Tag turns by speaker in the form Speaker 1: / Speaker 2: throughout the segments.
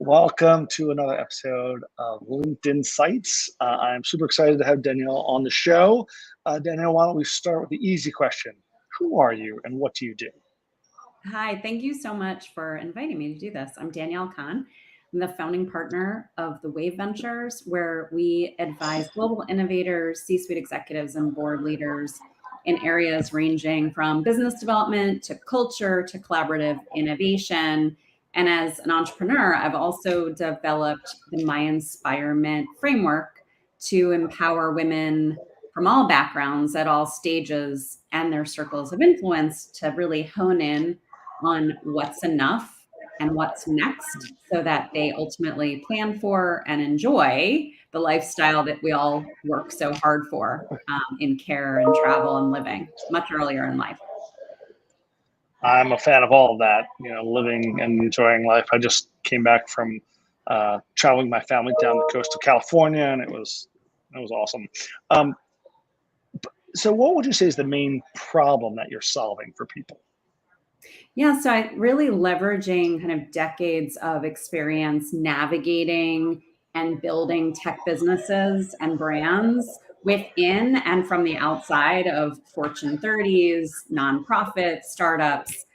Speaker 1: Welcome to another episode of LinkedIn Sites. I'm super excited to have Danielle on the show. Danielle, why don't we start with the easy question? Who are you and what do you do?
Speaker 2: Hi, thank you so much for inviting me to do this. I'm Danielle Cohn. I'm the founding partner of the Wave Ventures, where we advise global innovators, C-suite executives, and board leaders in areas ranging from business development to culture to collaborative innovation. And as an entrepreneur, I've also developed the My Inspirement framework to empower women from all backgrounds at all stages and their circles of influence to really hone in on what's enough and what's next so that they ultimately plan for and enjoy the lifestyle that we all work so hard for in care and travel and living much earlier in life.
Speaker 1: I'm a fan of all of that, living and enjoying life. I just came back from traveling my family down the coast of California, and it was awesome. So what would you say is the main problem that you're solving for people?
Speaker 2: Yeah, so I really leveraging kind of decades of experience navigating and building tech businesses and brands within and from the outside of Fortune 30s, nonprofits, startups,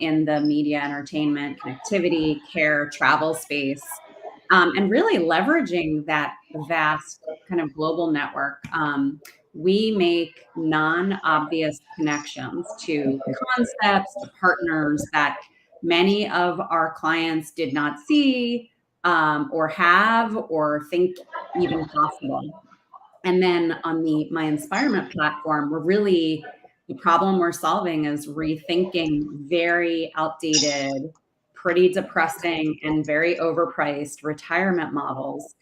Speaker 2: in the media, entertainment, connectivity, care, travel space, and really leveraging that vast kind of global network. We make non-obvious connections to concepts, to partners that many of our clients did not see or have or think even possible. And then on the My Inspirement platform, the problem we're solving is rethinking very outdated, pretty depressing, and very overpriced retirement models,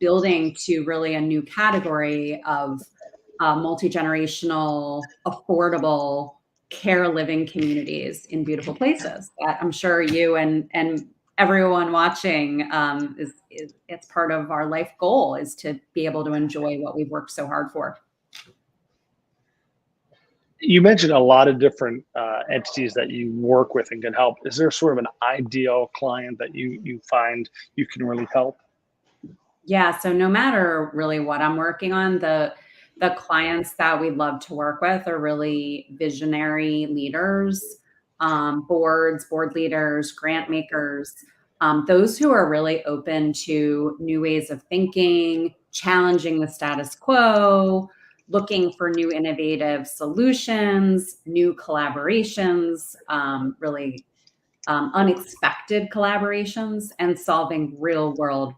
Speaker 2: building to really a new category of multi-generational, affordable care living communities in beautiful places that I'm sure you and everyone watching is it's part of our life goal is to be able to enjoy what we've worked so hard for.
Speaker 1: You mentioned a lot of different entities that you work with and can help. Is there sort of an ideal client that you find you can really help?
Speaker 2: Yeah, so no matter really what I'm working on, the clients that we love to work with are really visionary leaders, board leaders, grant makers, those who are really open to new ways of thinking, challenging the status quo, looking for new innovative solutions, new collaborations, really unexpected collaborations, and solving real world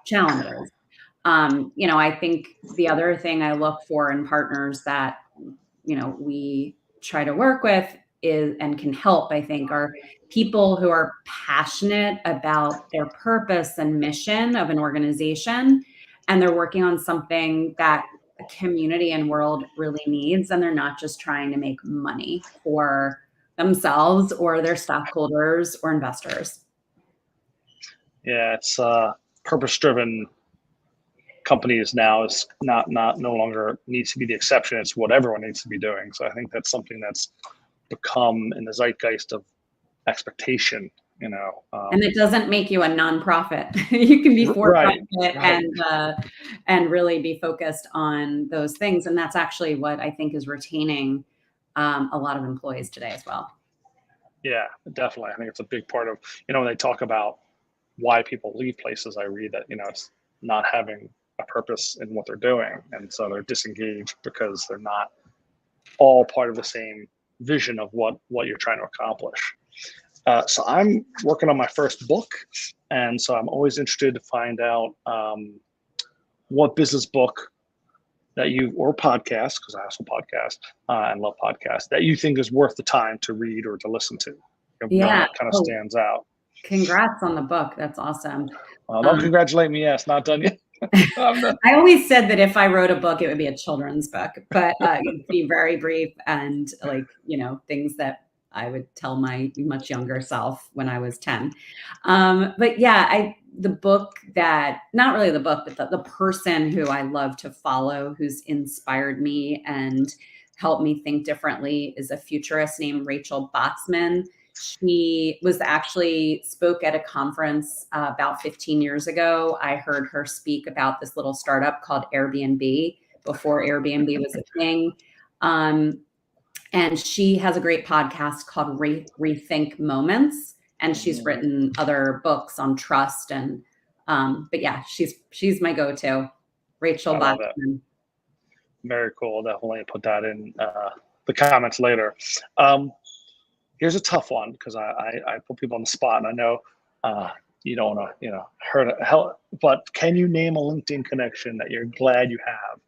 Speaker 2: challenges. I think the other thing I look for in partners that, we try to work with is and can help, I think, are people who are passionate about their purpose and mission of an organization. And they're working on something that the community and world really needs. And they're not just trying to make money for themselves or their stockholders or investors.
Speaker 1: Yeah, it's purpose-driven companies now is not no longer needs to be the exception. It's what everyone needs to be doing. So I think that's something that's become in the zeitgeist of expectation.
Speaker 2: And it doesn't make you a nonprofit. You can be for profit and really be focused on those things. And that's actually what I think is retaining a lot of employees today as well.
Speaker 1: Yeah, definitely. I think it's a big part of, when they talk about why people leave places, I read that, it's not having a purpose in what they're doing. And so they're disengaged because they're not all part of the same vision of what you're trying to accomplish. So I'm working on my first book. And so I'm always interested to find out what business book that or podcast, because I also podcast and love podcasts, that you think is worth the time to read or to listen to.
Speaker 2: Yeah.
Speaker 1: That kind of stands out.
Speaker 2: Congrats on the book. That's awesome.
Speaker 1: Don't congratulate me. Yes, not done yet.
Speaker 2: I always said that if I wrote a book, it would be a children's book, but it'd be very brief and things that I would tell my much younger self when I was 10. But yeah, the book that, not really the book, but the person who I love to follow, who's inspired me and helped me think differently is a futurist named Rachel Botsman. She was actually spoke at a conference about 15 years ago. I heard her speak about this little startup called Airbnb before Airbnb was a thing. Um, and she has a great podcast called Rethink Moments, and she's written other books on trust. And but yeah, she's my go-to. Rachel
Speaker 1: I love it.
Speaker 2: Blackman.
Speaker 1: Very cool. Definitely put that in the comments later. Here's a tough one because I put people on the spot, and I know you don't want to hurt hell, but can you name a LinkedIn connection that you're glad you have,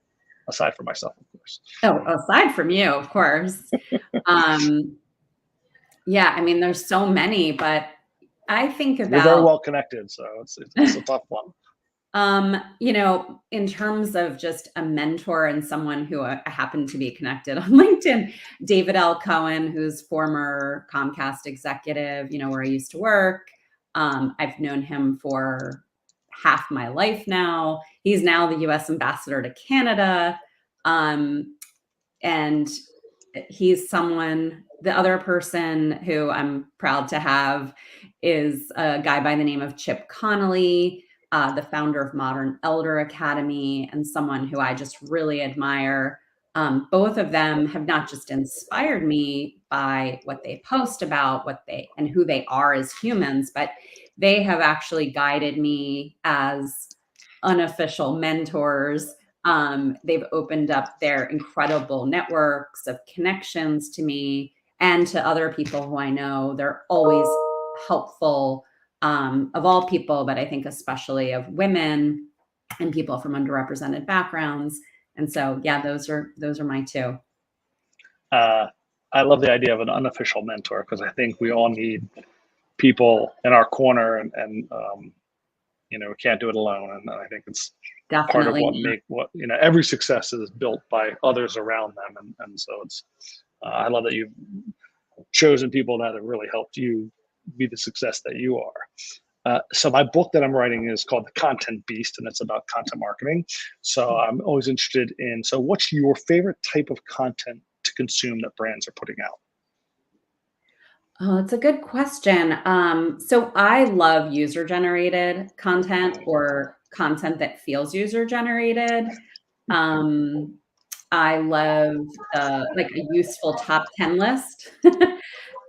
Speaker 1: aside from myself, of course?
Speaker 2: Oh, aside from you, of course. Yeah, I mean, there's so many, but I think
Speaker 1: You're very
Speaker 2: about,
Speaker 1: well connected, so it's a tough one.
Speaker 2: in terms of just a mentor and someone who I happen to be connected on LinkedIn, David L. Cohen, who's former Comcast executive, where I used to work. I've known him for half my life now. He's now the US ambassador to Canada. And he's someone, the other person who I'm proud to have is a guy by the name of Chip Connolly, the founder of Modern Elder Academy, and someone who I just really admire. Both of them have not just inspired me by what they post about and who they are as humans, but they have actually guided me as unofficial mentors. They've opened up their incredible networks of connections to me and to other people who I know. They're always helpful, of all people, but I think especially of women and people from underrepresented backgrounds. And so, yeah, those are my two.
Speaker 1: I love the idea of an unofficial mentor because I think we all need people in our corner, and we can't do it alone. And I think it's part of
Speaker 2: Definitely.
Speaker 1: every success is built by others around them, and so it's I love that you've chosen people that have really helped you be the success that you are. So my book that I'm writing is called The Content Beast, and it's about content marketing. So I'm always interested in, so what's your favorite type of content to consume that brands are putting out?
Speaker 2: Oh, it's a good question. So I love user generated content or content that feels user generated. Um, I love like a useful top 10 list.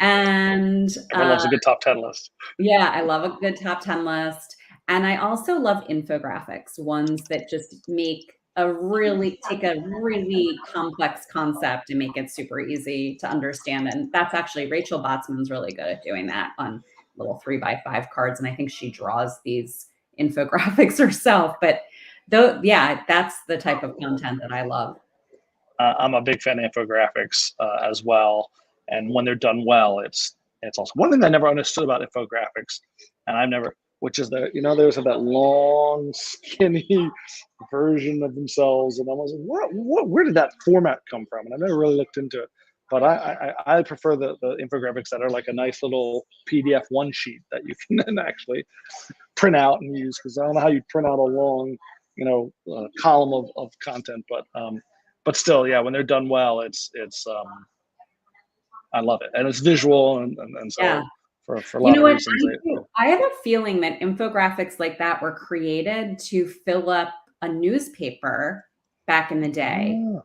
Speaker 2: And
Speaker 1: Everyone loves a good top 10 list.
Speaker 2: yeah, I love a good top 10 list. And I also love infographics, ones that just take a really complex concept and make it super easy to understand. And that's actually Rachel Botsman's really good at doing that on little 3x5 cards. And I think she draws these infographics herself. But though, yeah, that's the type of content that I love.
Speaker 1: I'm a big fan of infographics as well, and when they're done well, it's awesome. One thing I never understood about infographics, and I've never, which is there's that long, skinny version of themselves, and I was like, where did that format come from? And I never really looked into it, but I prefer the infographics that are like a nice little PDF one sheet that you can then actually print out and use, because I don't know how you print out a long, column of content, but still, yeah, when they're done well, it's I love it, and it's visual, and
Speaker 2: Yeah.
Speaker 1: so for a
Speaker 2: You
Speaker 1: lot
Speaker 2: know
Speaker 1: of
Speaker 2: what?
Speaker 1: reasons,
Speaker 2: I have a feeling that infographics like that were created to fill up a newspaper back in the day
Speaker 1: ah,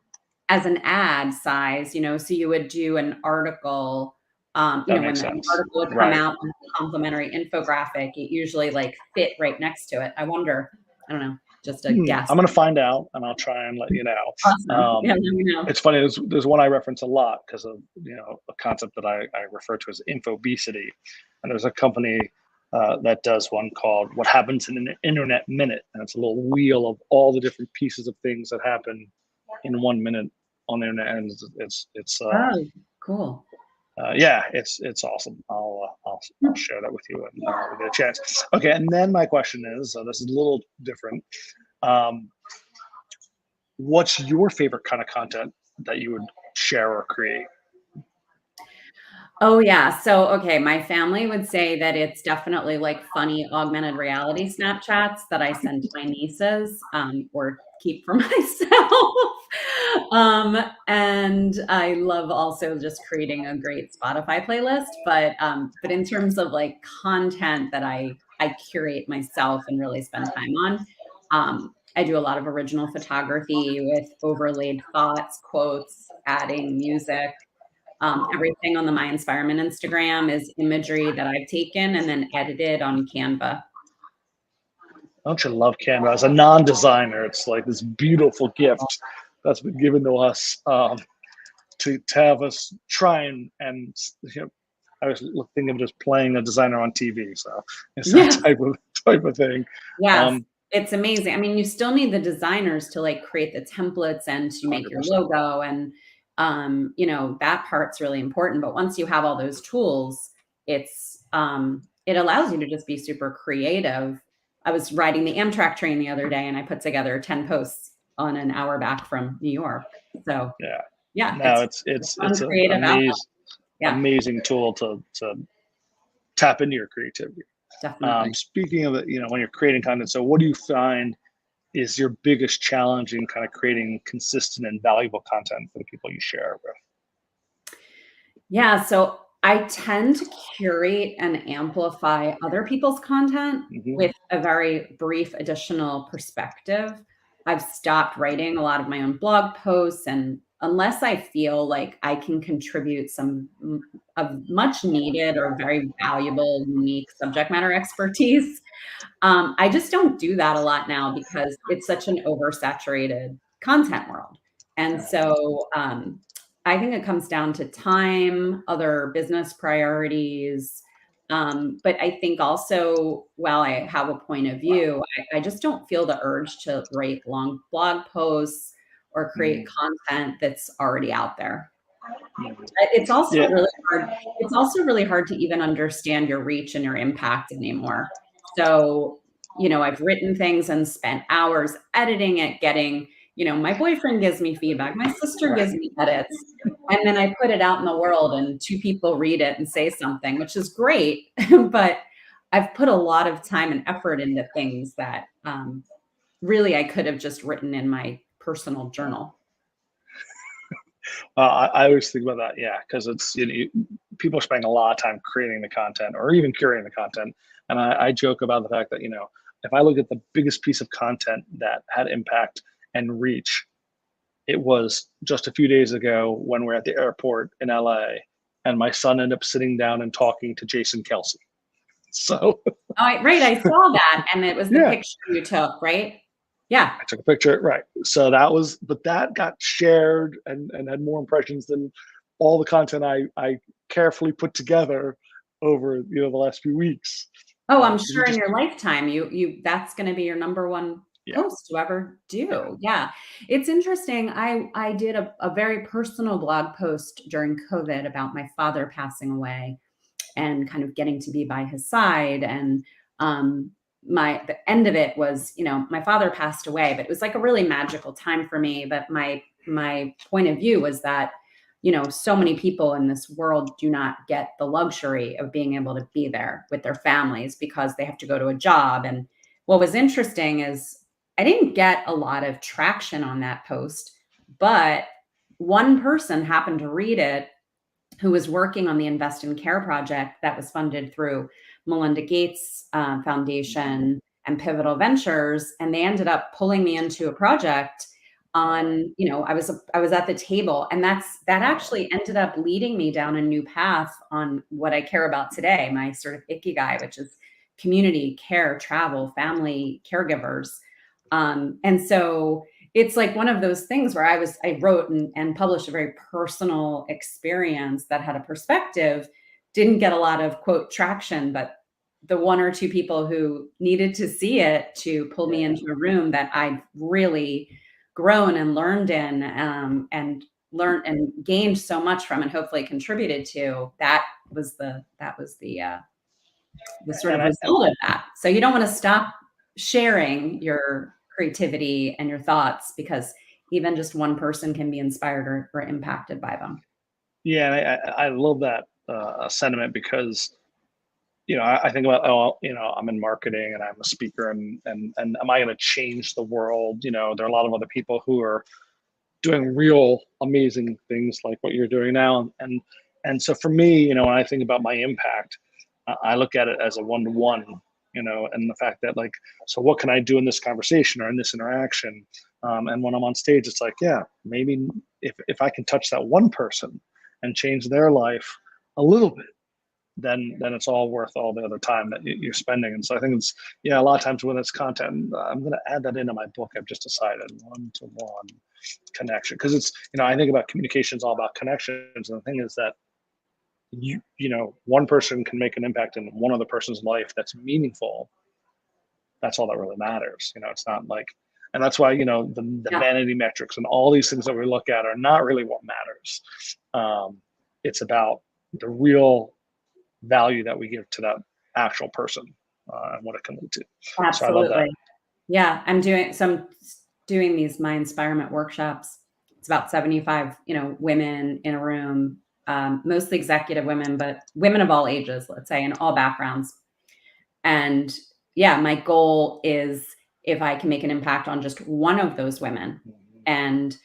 Speaker 2: as an ad size, so you would do an article,
Speaker 1: that
Speaker 2: when
Speaker 1: makes
Speaker 2: the
Speaker 1: sense,
Speaker 2: article would come
Speaker 1: right?
Speaker 2: out with a complimentary infographic, it usually like fit right next to it. I wonder, I don't know, just a guess.
Speaker 1: I'm gonna find out, and I'll try and let you know.
Speaker 2: Awesome. Yeah, let me know.
Speaker 1: It's funny. There's one I reference a lot because of a concept that I refer to as infobesity, and there's a company that does one called "What Happens in an Internet Minute," and it's a little wheel of all the different pieces of things that happen in 1 minute on the internet, and
Speaker 2: Oh, cool.
Speaker 1: yeah, it's awesome. I'll share that with you when we get a chance. Okay, and then my question is, this is a little different. Um, what's your favorite kind of content that you would share or create?
Speaker 2: Oh, yeah. So, okay, my family would say that it's definitely like funny augmented reality Snapchats that I send to my nieces, or keep for myself. And I love also just creating a great Spotify playlist. But in terms of like content that I curate myself and really spend time on, I do a lot of original photography with overlaid thoughts, quotes, adding music. Everything on the My Inspirement Instagram is imagery that I've taken and then edited on Canva.
Speaker 1: Don't you love Canva? As a non-designer, it's like this beautiful gift that's been given to us, to have us try and you know, I was thinking of just playing a designer on TV, so it's that
Speaker 2: Yeah.
Speaker 1: type of thing.
Speaker 2: Yes,
Speaker 1: Um,
Speaker 2: it's amazing. I mean, you still need the designers to, like, create the templates and to make your
Speaker 1: 100%.
Speaker 2: logo and, that part's really important, but once you have all those tools, it allows you to just be super creative. I was riding the Amtrak train the other day, and I put together 10 posts on an hour back from New York. So,
Speaker 1: Yeah.
Speaker 2: yeah,
Speaker 1: No,
Speaker 2: it's
Speaker 1: it's
Speaker 2: fun
Speaker 1: an
Speaker 2: creative outlet. Yeah,
Speaker 1: amazing tool to tap into your creativity.
Speaker 2: definitely.
Speaker 1: Speaking of it, when you're creating content, so what do you find is your biggest challenge in kind of creating consistent and valuable content for the people you share with?
Speaker 2: Yeah, so I tend to curate and amplify other people's content
Speaker 1: Hmm.
Speaker 2: with a very brief additional perspective. I've stopped writing a lot of my own blog posts, and unless I feel like I can contribute some of much needed or very valuable, unique subject matter expertise, I just don't do that a lot now because it's such an oversaturated content world. And so I think it comes down to time, other business priorities. But I think also, while I have a point of view, I just don't feel the urge to write long blog posts or create
Speaker 1: Mm.
Speaker 2: content that's already out there.
Speaker 1: Mm.
Speaker 2: It's also
Speaker 1: Yeah.
Speaker 2: really hard it's also really hard to even understand your reach and your impact anymore. So, I've written things and spent hours editing it, my boyfriend gives me feedback, my sister
Speaker 1: Right.
Speaker 2: gives me edits, and then I put it out in the world and 2 people read it and say something, which is great, but I've put a lot of time and effort into things that, really I could have just written in my personal journal.
Speaker 1: I always think about that, yeah, because people are spending a lot of time creating the content or even curating the content, and I joke about the fact that if I look at the biggest piece of content that had impact and reach, it was just a few days ago when we're at the airport in LA, and my son ended up sitting down and talking to Jason Kelsey. So
Speaker 2: Right, I saw that, and it was the
Speaker 1: yeah,
Speaker 2: picture you took, right? Yeah.
Speaker 1: I took a picture, right? So but that got shared and had more impressions than all the content I carefully put together over the last few weeks.
Speaker 2: Oh, I'm
Speaker 1: Because you
Speaker 2: sure in
Speaker 1: just
Speaker 2: your lifetime, you that's gonna be your number 1
Speaker 1: yeah,
Speaker 2: post to ever
Speaker 1: yeah,
Speaker 2: do. Yeah. It's interesting, I did a very personal blog post during COVID about my father passing away and kind of getting to be by his side, and, the end of it was, my father passed away, but it was like a really magical time for me, but my point of view was that, so many people in this world do not get the luxury of being able to be there with their families because they have to go to a job. And what was interesting is I didn't get a lot of traction on that post, but one person happened to read it who was working on the Invest in Care project that was funded through Melinda Gates
Speaker 1: mhm,
Speaker 2: Foundation and Pivotal Ventures, and they ended up pulling me into a project on, I was at the table, and that actually ended up leading me down a new path on what I care about today, my sort of ikigai, which is community care, travel, family, caregivers. And so it's like one of those things where I wrote and published a very personal experience that had a perspective, didn't get a lot of quote traction, but the one or two people who needed to see it to pull me
Speaker 1: yeah.
Speaker 2: into a room that I've really grown and learned in, and learned and gained so much from and hopefully contributed to, that was the sort
Speaker 1: And
Speaker 2: of
Speaker 1: I
Speaker 2: result of that. So you don't want to stop sharing your creativity and your thoughts because even just one person can be inspired or impacted by them.
Speaker 1: yeah, and I love that sentiment because I think about, oh, I'm in marketing and I'm a speaker, and am I going to change the world? There are a lot of other people who are doing real amazing things like what you're doing now. And so for me, you know, when I think about my impact, I look at it as a one-to-one, you know, and the fact that like, so what can I do in this conversation or in this interaction? And when I'm on stage, it's like, yeah, maybe if I can touch that one person and change their life a little bit, then it's all worth all the other time that you're spending. And so I think it's, yeah, a lot of times when it's content, I'm going to add that into my book. I've just decided one-to-one connection, because it's, you know, I think about communication is all about connections, and the thing is that you know, one person can make an impact in one other person's life that's meaningful. That's all that really matters. You know, it's not like, and that's why, you know, the
Speaker 2: Yeah,
Speaker 1: vanity metrics and all these things that we look at are not really what matters. It's about the real value that we give to that actual person, and what it can lead to. So I love that.
Speaker 2: absolutely. Yeah, I'm doing these My Inspirement workshops. It's about 75, you know, women in a room, mostly executive women, but women of all ages, let's say, in all backgrounds. And yeah, my goal is if I can make an impact on just one of those women. And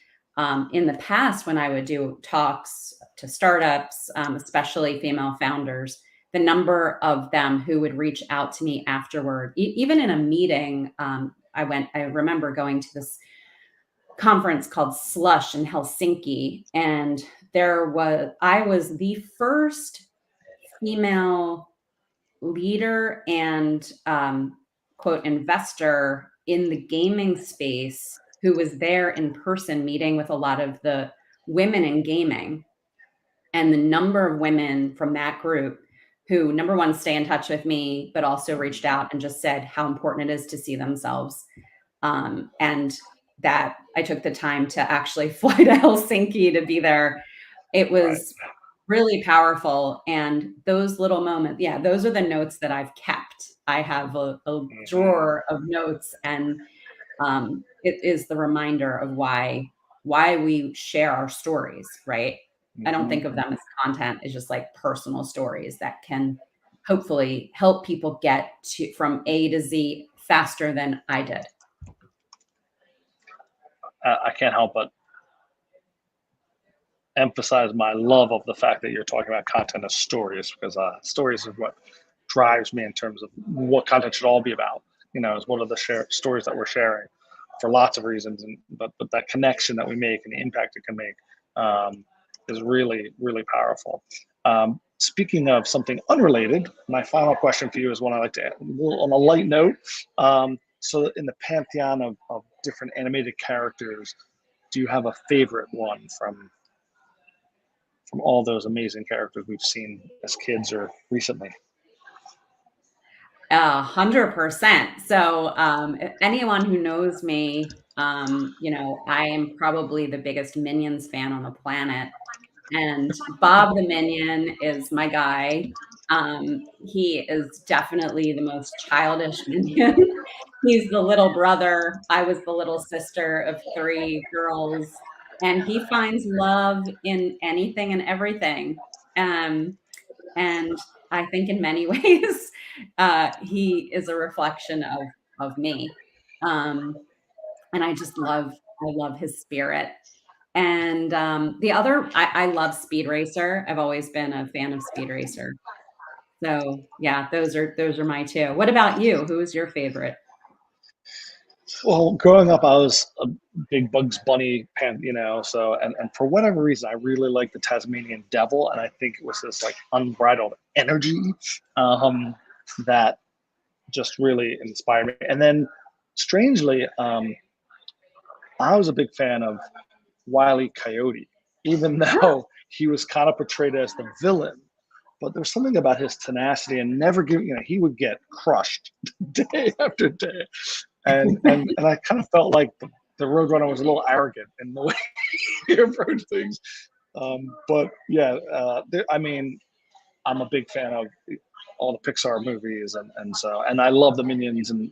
Speaker 2: in the past, when I would do talks to startups, especially female founders, the number of them who would reach out to me afterward, even in a meeting, I remember going to this conference called Slush in Helsinki, and I was the first female leader and quote investor in the gaming space who was there in person meeting with a lot of the women in gaming. And the number of women from that group who, number one, stay in touch with me, but also reached out and just said how important it is to see themselves. And that I took the time to actually fly to Helsinki to be there. It
Speaker 1: Right.
Speaker 2: was really powerful. And those little moments, yeah, those are the notes that I've kept. I have a
Speaker 1: Mm-hmm.
Speaker 2: drawer of notes, and it is the reminder of why we share our stories, right? I don't think of
Speaker 1: Mm-hmm.
Speaker 2: them as content. It's just like personal stories that can hopefully help people get to from A to Z faster than I did.
Speaker 1: I can't help but emphasize my love of the fact that you're talking about content as stories, because stories are what drives me in terms of what content should all be about. You know, is what are the stories that we're sharing for lots of reasons, and but that connection that we make and the impact it can make, is really really powerful. Speaking of something unrelated, my final question for you is one I like to add, on a light note. So in the pantheon of different animated characters, do you have a favorite one from all those amazing characters we've seen as kids or recently?
Speaker 2: 100%. So, anyone who knows me, you know, I am probably the biggest Minions fan on the planet. And Bob the Minion is my guy. He is definitely the most childish minion. He's the little brother. I was the little sister of three girls, and he finds love in anything and everything. Um, and I think in many ways, he is a reflection of me. Um, and I love his spirit. And the other, I love Speed Racer. I've always been a fan of Speed Racer. So yeah, those are my two. What about you? Who is your favorite?
Speaker 1: Well, growing up, I was a big Bugs Bunny fan, you know. So, and for whatever reason, I really liked the Tasmanian Devil, and I think it was this like unbridled energy, um, that just really inspired me. And then, strangely, I was a big fan of Wile E. Coyote, even though he was kind of portrayed as the villain. But there's something about his tenacity and never giving, you know, he would get crushed day after day. And I kind of felt like the Roadrunner was a little arrogant in the way he approached things. But yeah, I mean, I'm a big fan of all the Pixar movies, and I love the Minions and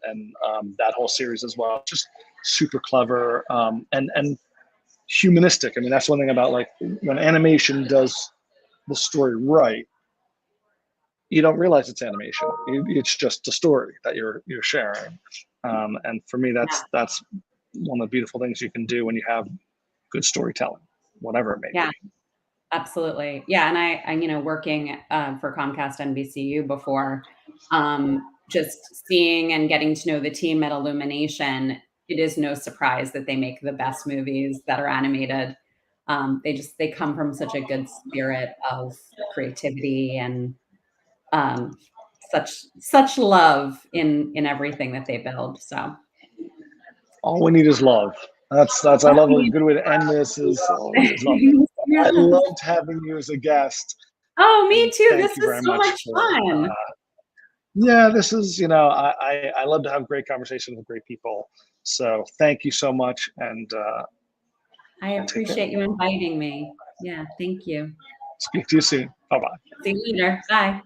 Speaker 1: that whole series as well. Just super clever, and humanistic. I mean, that's one thing about like when animation does the story right, you don't realize it's animation. It's just a story that you're sharing. And for me,
Speaker 2: Yeah.
Speaker 1: that's one of the beautiful things you can do when you have good storytelling, whatever it may
Speaker 2: Yeah.
Speaker 1: be.
Speaker 2: Absolutely. Yeah, and working for Comcast NBCU before, just seeing and getting to know the team at Illumination, it is no surprise that they make the best movies that are animated. They come from such a good spirit of creativity and such love in everything that they build. So
Speaker 1: All we need is love. That's I love a good way to end this is all we need is love. I loved having you as a guest.
Speaker 2: Oh, me
Speaker 1: And
Speaker 2: too.
Speaker 1: thank
Speaker 2: This
Speaker 1: you
Speaker 2: is
Speaker 1: very
Speaker 2: so
Speaker 1: much
Speaker 2: much
Speaker 1: for
Speaker 2: fun.
Speaker 1: yeah, this is, I love to have great conversations with great people. So thank you so much,
Speaker 2: I
Speaker 1: and take care.
Speaker 2: appreciate you inviting me. Yeah, thank you.
Speaker 1: Speak to you soon. Bye bye.
Speaker 2: See you later. Bye.